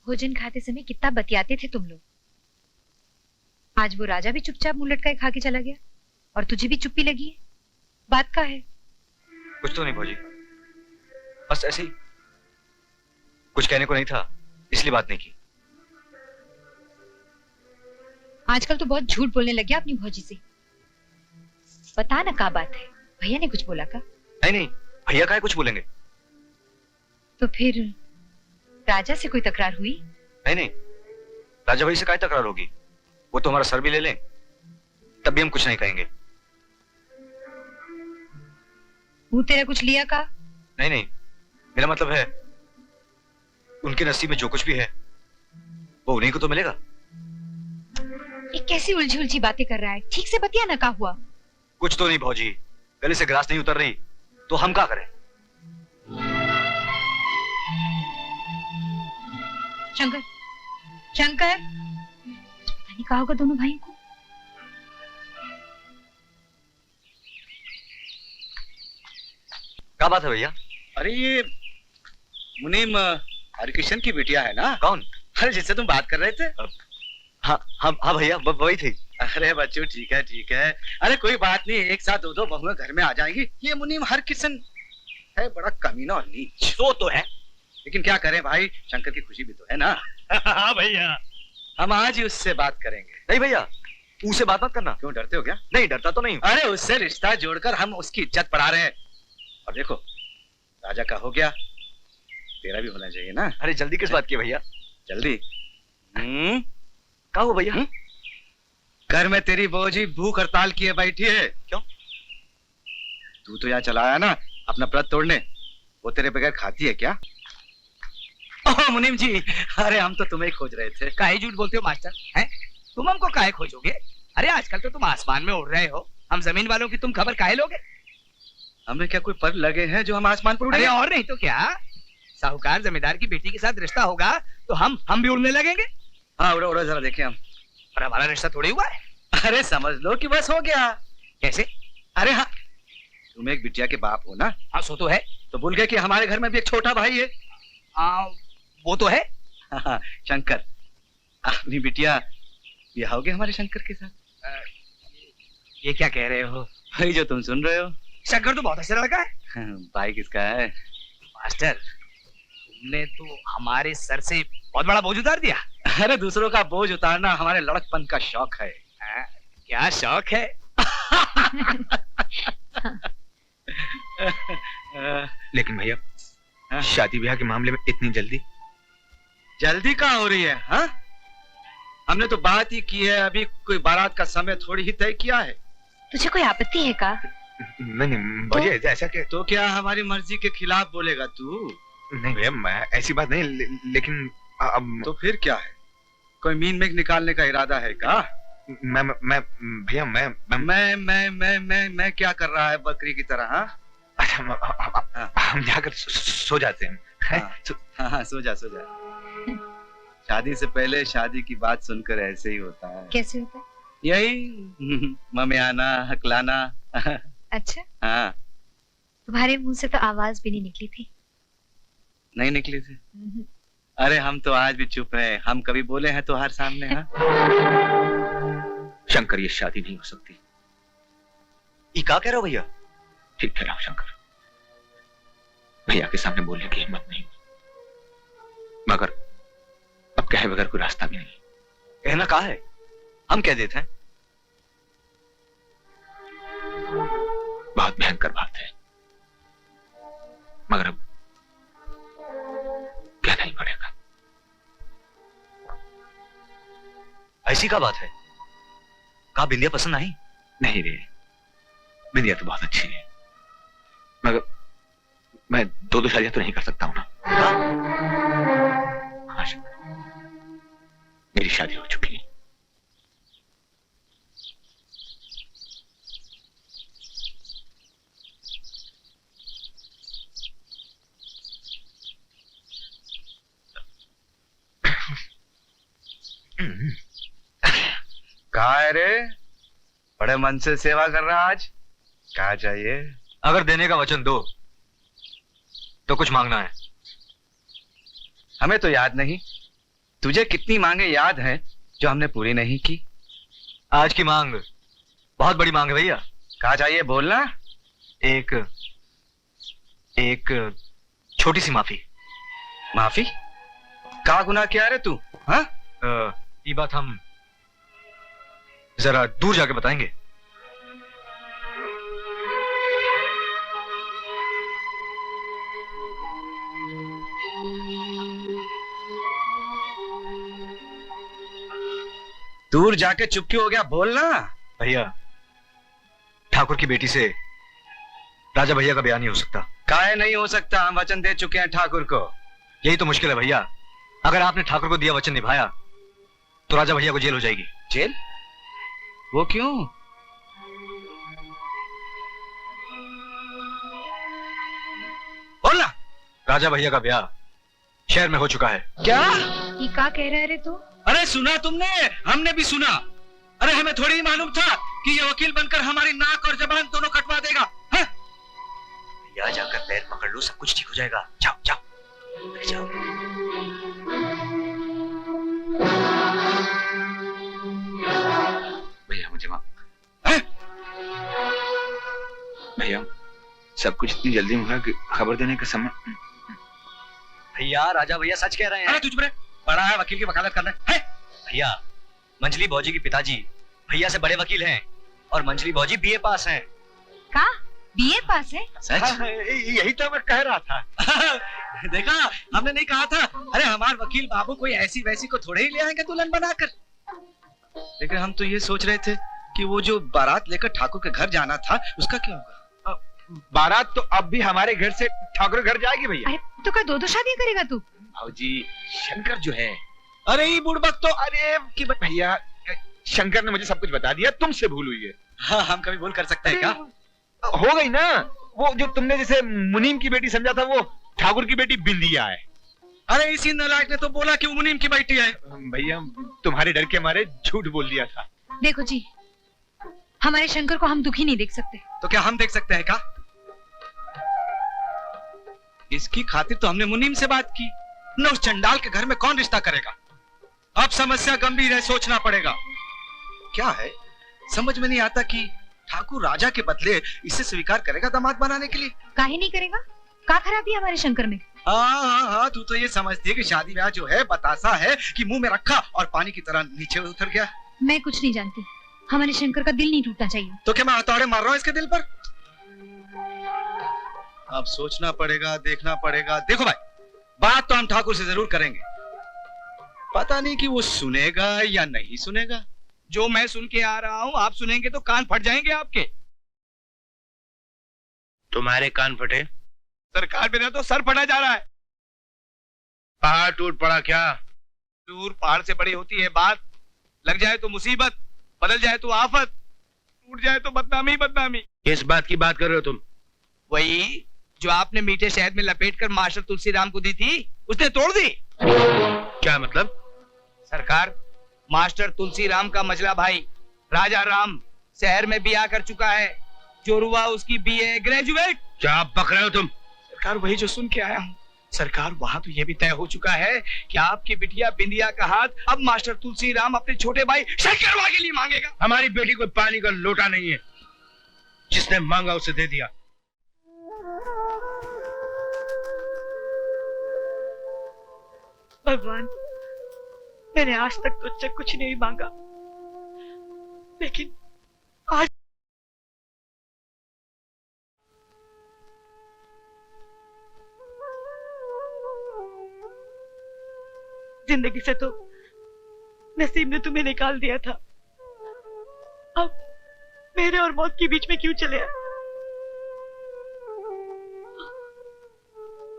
भोजन खाते समय कितना बतियाते थे तुम लोग। आज वो राजा भी चुपचाप मुंह लटकाए खा के चला गया और तुझे भी चुप्पी लगी है। बात का है? कुछ तो नहीं भौजी, बस ऐसे ही कुछ कहने को नहीं था इसलिए बात नहीं की। आजकल तो बहुत झूठ बोलने लग गया अपनी भौजी से। बता ना क्या बात है, भैया ने कुछ बोला का? नहीं नहीं, भैया काहे कुछ बोलेंगे। तो फिर राजा से कोई तकरार हुई? नहीं नहीं, राजा भाई से काहे तकरार होगी, वो तो हमारा सर भी ले लें तब भी हम कुछ नहीं कहेंगे। मुंह तेरा कुछ लिया का? नहीं नहीं, मेरा मतलब है उनके नसीब में जो कुछ भी है वो उन्हीं को तो मिलेगा। ये कैसी उलझी उलझी बातें कर रहा है, ठीक से बतिया ना, का हुआ? कुछ तो नहीं भौजी, गले से ग्रास नहीं उतर रही तो हम क्या करें। शंकर, शंकर, पता नहीं कहा होगा दोनों भाइयों को। क्या बात है भैया? अरे ये मुनीम हरिकिशन की बिटिया है ना? कौन? अरे जिससे तुम बात कर रहे थे। हाँ हाँ हाँ भैया, वही थी। अरे बच्चों ठीक है ठीक है, अरे कोई बात नहीं, एक साथ दो दो बहुएं घर में आ जाएंगी। ये मुनीम हरकिशन है बड़ा कमीना और नीच। वो तो है, लेकिन क्या करें भाई, शंकर की खुशी भी तो है ना। हाँ भैया, हम आज ही उससे बात करेंगे। नहीं भैया, उससे बात मत करना। क्यों, डरते हो क्या? नहीं, डरता तो नहीं। अरे उससे रिश्ता जोड़कर हम उसकी इज्जत बढ़ा रहे हैं। और देखो, राजा का हो गया, तेरा भी होना चाहिए ना। अरे जल्दी किस बात की भैया? जल्दी क्या हुआ भैया? घर में तेरी बहू भूख हड़ताल किए बैठी है। क्यों? तू तो यहाँ चला आया ना अपना व्रत तोड़ने, वो तेरे बगैर खाती है क्या? ओह मुनीम जी, अरे हम तो तुम्हें ही खोज रहे थे। काहे झूठ बोलते हो मास्टर हैं? तुम हमको काहे खोजोगे? अरे आजकल तो तुम आसमान में उड़ रहे हो, हम जमीन वालों की तुम खबर काहे लोगे? हमें क्या कोई पर लगे हैं जो हम आसमान पर उड़े? अरे और नहीं तो क्या, साहूकार जमींदार की बेटी के साथ रिश्ता होगा तो हम भी उड़ने लगेंगे। हाँ उड़ो उड़ो, जरा देखें हम। और हमारा रिश्ता थोड़ी हुआ है। अरे समझ लो कि बस हो गया। कैसे? अरे हाँ, तुम एक बिटिया के बाप हो ना। हाँ सो तो है। तो भूल गए कि हमारे घर में भी एक छोटा भाई है। हाँ वो तो है। हाँ, शंकर, अपनी बिटिया ब्याहोगे हमारे शंकर के साथ? ये क्या कह रहे हो? भाई जो तुम सुन रहे हो। शंकर तो बहुत अच्छा लड़का है। भाई किसका है? मास्टर, तुमने तो हमारे सर से बहुत बड़ा बोझ उतार दिया। अरे दूसरों का बोझ उतारना हमारे लड़कपन का शौक है। क्या शौक है? लेकिन भैया, शादी ब्याह के मामले में इतनी जल्दी? जल्दी कहाँ हो रही है? हाँ, हमने तो बात ही की है, अभी कोई बारात का समय थोड़ी ही तय किया है। तुझे कोई आपत्ति है का? नहीं भैया, ऐसा क्या? तो क्या हमारी मर्जी के खिलाफ बोलेगा तू? नहीं भैया, ऐसी बात नहीं, लेकिन अब तो फिर क्या है? कोई मीन मेघ निकालने का इरादा है का? मैं भैया, मैं क्या कर रहा है बकरी की तरह? हाँ अच्छा, हम जाकर सो जाते हैं। हाँ, सो जा सो जा। शादी से पहले शादी की बात सुनकर ऐसे ही होता है। कैसे होता है? यही ममियाना, हकलाना। अच्छा, हाँ। तुम्हारे मुंह से तो आवाज भी नहीं निकली थी। नहीं निकली थी? अरे हम तो आज भी चुप हैं, हम कभी बोले हैं तो हर सामने। हाँ शंकर, ये शादी नहीं हो सकती। ये क्या कह रहे हो भैया? ठीक कह रहा हूं शंकर, भैया के सामने बोलने की हिम्मत नहीं, मगर अब कहे बगैर कोई रास्ता भी नहीं। कहना कहा है, हम कह देते हैं। बहुत भयंकर बात है, मगर अब कहना ही पड़ेगा। ऐसी क्या बात है? कहा बिंदिया पसंद आई? नहीं रे, बिंदिया तो बहुत अच्छी है, मगर मैं दो शादियां तो नहीं कर सकता हूं ना। हाँ शंकर, मेरी शादी हो चुकी है। कहा है रे? बड़े मन से सेवा कर रहा आज। क्या चाहिए? अगर देने का वचन दो तो कुछ मांगना है। हमें तो याद नहीं, तुझे कितनी मांगे याद है जो हमने पूरी नहीं की? आज की मांग बहुत बड़ी मांग है भैया। कहा चाहिए बोलना। एक छोटी सी माफी। माफी? का गुनाह किया रे तू? हाँ? ये बात हम जरा दूर जाके बताएंगे। दूर जाके चुप क्यों हो गया? बोलना। भैया, ठाकुर की बेटी से राजा भैया का ब्याह नहीं हो सकता। काहे नहीं हो सकता? हम वचन दे चुके हैं ठाकुर को। यही तो मुश्किल है भैया। अगर आपने ठाकुर को दिया वचन निभाया तो राजा भैया को जेल हो जाएगी। जेल? वो क्यों? बोलना। राजा भैया का ब्याह शहर में हो चुका है। क्या? ये क्या कह रहा है रे तू? अरे सुना तुमने? हमने भी सुना। अरे हमें थोड़ी ही मालूम था कि ये वकील बनकर हमारी नाक और जबान दोनों कटवा देगा। हाँ? भैया जाकर पैर पकड़ लो, सब कुछ ठीक हो जाएगा। जाओ जाओ अरे जाओ। भैया मुझे माफ। भैया सब कुछ इतनी जल्दी में हुआ कि खबर देने का समय। भैया राजा भैया सच कह रहे हैं। अरे तुझ पर बड़ा है, वकील की वकालत करना है? भैया, मंजली भौजी के पिताजी भैया से बड़े वकील हैं और मंजली भौजी बीए पास हैं। का बीए पास है? सच? यही तो मैं कह रहा था। देखा, हमने नहीं कहा था। अरे हमारे वकील बाबू कोई ऐसी वैसी को थोड़े ही ले आएंगे दुल्हन बनाकर। लेकिन हम तो ये सोच रहे थे कि वो जो बारात लेकर ठाकुर के घर जाना था उसका क्या होगा? बारात तो अब भी हमारे घर से ठाकुर घर जाएगी भैया। अरे तो क्या दो शादियां करेगा तू? भाजी शंकर जो है। अरे ये बुड़बक तो अरे कि भैया शंकर ने मुझे सब कुछ बता दिया, तुमसे भूल हुई है। हाँ, हम कभी भूल कर सकते हैं क्या? हो गई ना। वो जो तुमने जैसे मुनीम की बेटी समझा था वो ठाकुर की बेटी बिंदिया है। अरे इसी नालायक ने तो बोला कि वो मुनीम की बेटी है। भैया तुम्हारे डर के मारे झूठ बोल दिया था। देखो जी, हमारे शंकर को हम दुखी नहीं देख सकते। तो क्या हम देख सकते हैं क्या? इसकी खातिर तो हमने मुनीम से बात की। न उस चंडाल के घर में कौन रिश्ता करेगा? अब समस्या गंभीर है, सोचना पड़ेगा। क्या है समझ में नहीं आता कि ठाकुर राजा के बदले इसे स्वीकार करेगा दामाद बनाने के लिए। काहे नहीं करेगा? का खराबी है हमारे शंकर में? हाँ, तू तो ये समझती है कि शादी ब्याह जो है बतासा है कि मुंह में रखा और पानी की तरह नीचे उतर गया। मैं कुछ नहीं जानती। हमारे शंकर का दिल नहीं टूटना चाहिए। तो क्या मैं हथौड़े मार रहा हूँ इसके दिल पर? अब सोचना पड़ेगा, देखना पड़ेगा। देखो भाई, बात तो हम ठाकुर से जरूर करेंगे। पता नहीं कि वो सुनेगा या नहीं सुनेगा। जो मैं सुन के आ रहा हूँ आप सुनेंगे तो कान फट जाएंगे आपके। तुम्हारे कान फटे? सरकार मेरा तो सर फटा जा रहा है। पहाड़ टूट पड़ा क्या? दूर पहाड़ से बड़ी होती है बात। लग जाए तो मुसीबत, बदल जाए तो आफत, टूट जाए तो बदनामी बदनामी। किस बात की बात कर रहे हो तुम? वही जो आपने मीठे शहद में लपेटकर मास्टर तुलसीराम को दी थी, उसने तोड़ दी। क्या मतलब? सरकार, मास्टर तुलसीराम का मझला भाई राजा राम शहर में ब्याह कर चुका है। जोरुआ उसकी बीए ग्रेजुएट। क्या बक रहे हो तुम? सरकार वही जो सुन के आया हूँ। सरकार वहाँ तो ये भी तय हो चुका है कि आपकी बिटिया बिंदिया का हाथ अब मास्टर तुलसीराम अपने छोटे भाई शंकरवा के लिए मांगेगा। हमारी बेटी कोई पानी का लोटा नहीं है, जिसने मांगा उसे दे दिया। भगवान, मैंने आज तक तुझसे कुछ नहीं मांगा, लेकिन आज जिंदगी से तो नसीब ने तुम्हें निकाल दिया था। अब मेरे और मौत के बीच में क्यों चले आए?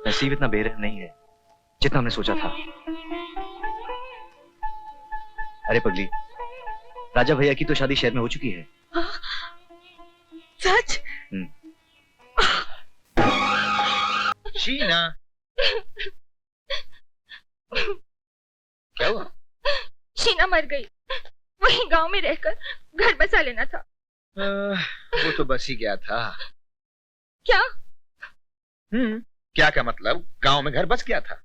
नसीब इतना बेरहम नहीं है जितना हमने सोचा था। अरे पगली, राजा भैया की तो शादी शहर में हो चुकी है। सच? शीना, क्या हुआ? शीना मर गई। वहीं गांव में रहकर घर बसा लेना था। वो तो बस ही गया था। क्या? क्या मतलब? गांव में घर बस गया था?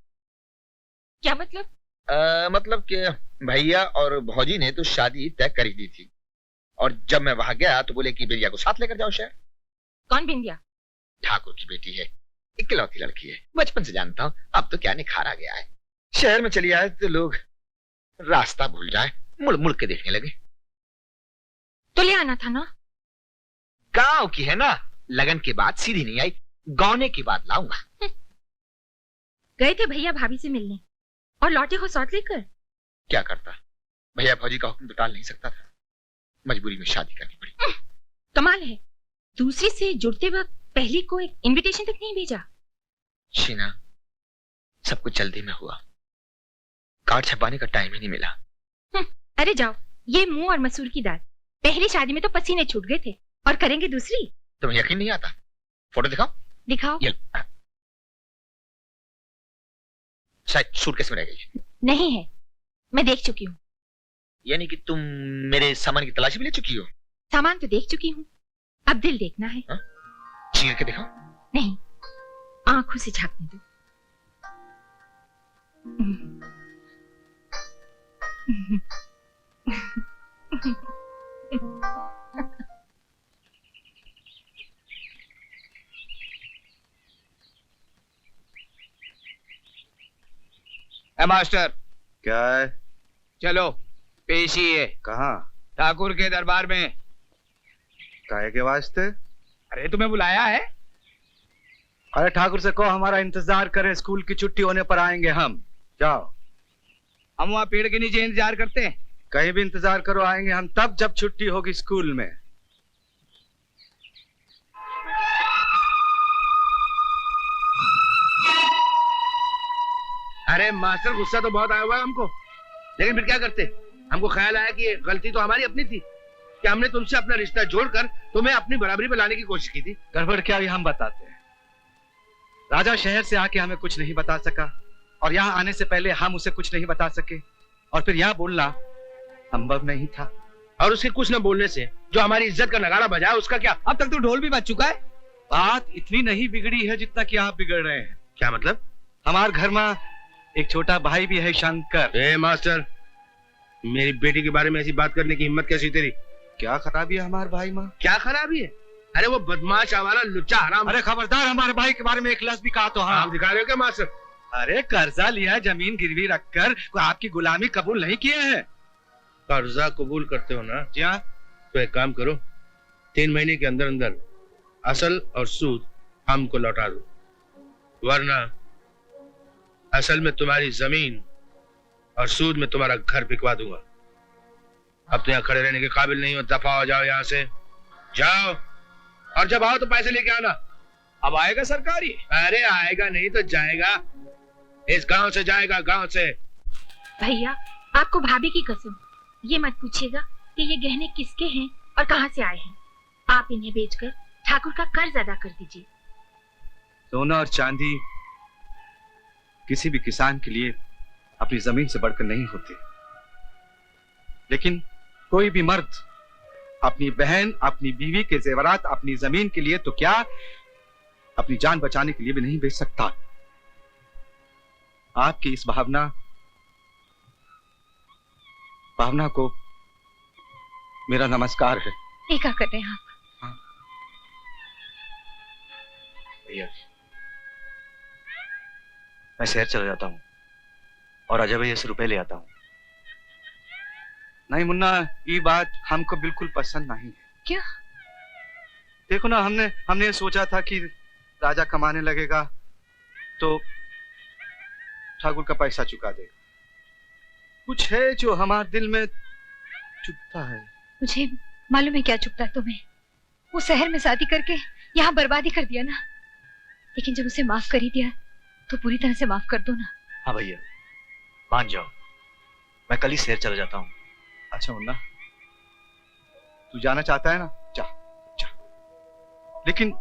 क्या मतलब? मतलब कि भैया और भौजी ने तो शादी तय कर ही दी थी, और जब मैं वहां गया तो बोले कि बिंदिया को साथ लेकर जाओ शहर। कौन बिंदिया? ठाकुर की बेटी है, इकलौती लड़की है, बचपन से जानता हूँ, अब तो क्या निखार आ गया है। शहर में चली आए तो लोग रास्ता भूल जाए, मुड़ मुड़ के देखने लगे। तो ले आना था ना। गांव की है ना, लगन के बाद सीधी नहीं आई, गौने की बात लाऊंगा। गए थे भैया भाभी से मिलने और लौटे हो सौत लेकर। क्या करता, भैया फौजी का हुक्म तो टाल नहीं सकता था, मजबूरी में शादी करनी पड़ी। कमाल है, दूसरी से जुड़ते वक्त पहली को एक इनविटेशन तक नहीं भेजा। शीना, सब कुछ जल्दी में हुआ, कार्ड छपाने का टाइम ही नहीं मिला। अरे जाओ, ये मुंह और मसूर की दाल। पहली शादी में तो पसीने छूट गए थे, और करेंगे दूसरी। तुम्हें यकीन नहीं आता? फोटो दिखाओ। दिखाओ। ये शायद सूटकेस में रह गई। नहीं है, मैं देख चुकी हूँ। यानी कि तुम मेरे सामान की तलाशी भी ले चुकी हो? सामान तो देख चुकी हूँ, अब दिल देखना है। चीर के दिखाओ। नहीं, आंखों से झांकने दो। मास्टर, क्या है? चलो पेशी है। कहाँ? ठाकुर के दरबार में। काहे के वास्ते? अरे तुम्हें बुलाया है। अरे ठाकुर से कहो हमारा इंतजार करे, स्कूल की छुट्टी होने पर आएंगे हम। जाओ। हम वहाँ पेड़ के नीचे इंतजार करते हैं। कहीं भी इंतजार करो, आएंगे हम तब जब छुट्टी होगी स्कूल में। अरे मास्टर, गुस्सा तो बहुत आया हुआ है हमको, लेकिन फिर क्या करते। हमको ख्याल आया कि गलती तो हमारी अपनी थी कि हमने तुमसे अपना रिश्ता जोड़कर तुम्हें अपनी बराबरी पर लाने की कोशिश की थी। गड़बड़ क्या हुई हम बताते हैं। राजा शहर से आके हमें कुछ नहीं बता सका, और यहाँ आने से पहले हम उसे कुछ नहीं बता सके, और फिर यहाँ बोलना संभव नहीं था। और उसके कुछ न बोलने से जो हमारी इज्जत का नगाड़ा बजाया, उसका क्या? अब तक तो ढोल भी बज चुका है। बात इतनी नहीं बिगड़ी है जितना कि आप बिगड़ रहे हैं। क्या मतलब? हमारे घर में एक छोटा भाई भी है, शंकर। ए मास्टर, मेरी बेटी के बारे में ऐसी बात करने की हिम्मत कैसी तेरी? क्या खराबी है हमारे भाई में? क्या खराबी है? अरे वो बदमाश आवारा लुच्चा हराम। अरे खबरदार, हमारे भाई के बारे में एक लफ्ज भी कहा तो हाँ। आप दिखा रहे हो क्या मास्टर? अरे कर्जा लिया, जमीन गिरवी रखकर आपकी गुलामी कबूल नहीं किए हैं। कर्जा कबूल करते हो ना? जी हाँ। तो एक काम करो, 3 महीने के अंदर अंदर असल और सूद हमको लौटा दो, वरना असल में तुम्हारी जमीन और सूद में तुम्हारा घर बिकवा दूंगा। अब तो यहाँ खड़े रहने के काबिल नहीं हो, दफा हो जाओ यहाँ से, जाओ। और जब आओ तो पैसे लेके आना। अब आएगा सरकारी? अरे आएगा नहीं तो जाएगा, इस गांव से जाएगा, गांव से। भैया, आपको भाभी की कसम, ये मत पूछिएगा कि ये गहने किसके हैं और कहाँ से आए हैं। आप इन्हें बेचकर ठाकुर का कर्ज अदा कर दीजिए। सोना और चांदी किसी भी किसान के लिए अपनी जमीन से बढ़कर नहीं होते, लेकिन कोई भी मर्द अपनी बहन, अपनी बीवी के जेवरात अपनी जमीन के लिए तो क्या, अपनी जान बचाने के लिए भी नहीं बेच सकता। आपकी इस भावना को मेरा नमस्कार है। ये क्या कर रहे हैं आप? भैया, मैं शहर चला जाता हूँ और अजय भैया से रुपए ले आता हूँ। नहीं मुन्ना, ये बात हमको बिल्कुल पसंद नहीं है। क्या? देखो ना, हमने सोचा था कि राजा कमाने लगेगा तो ठाकुर का पैसा चुका देगा। कुछ है जो हमारे दिल में चुभता है। मुझे मालूम है क्या चुभता है तुम्हें। वो शहर में शादी करके यहाँ बर्बादी कर दिया ना, लेकिन जब उसे माफ कर ही दिया तो पूरी तरह से माफ कर दो ना। हाँ भैया, मान जाओ, मैं कल ही शहर चला जाता हूँ। अच्छा मुन्ना, तू जाना चाहता है ना, जा जा, लेकिन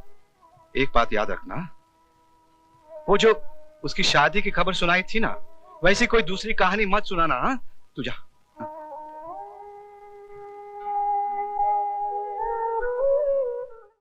एक बात याद रखना, वो जो उसकी शादी की खबर सुनाई थी ना, वैसी कोई दूसरी कहानी मत सुनाना। हाँ, तू जा।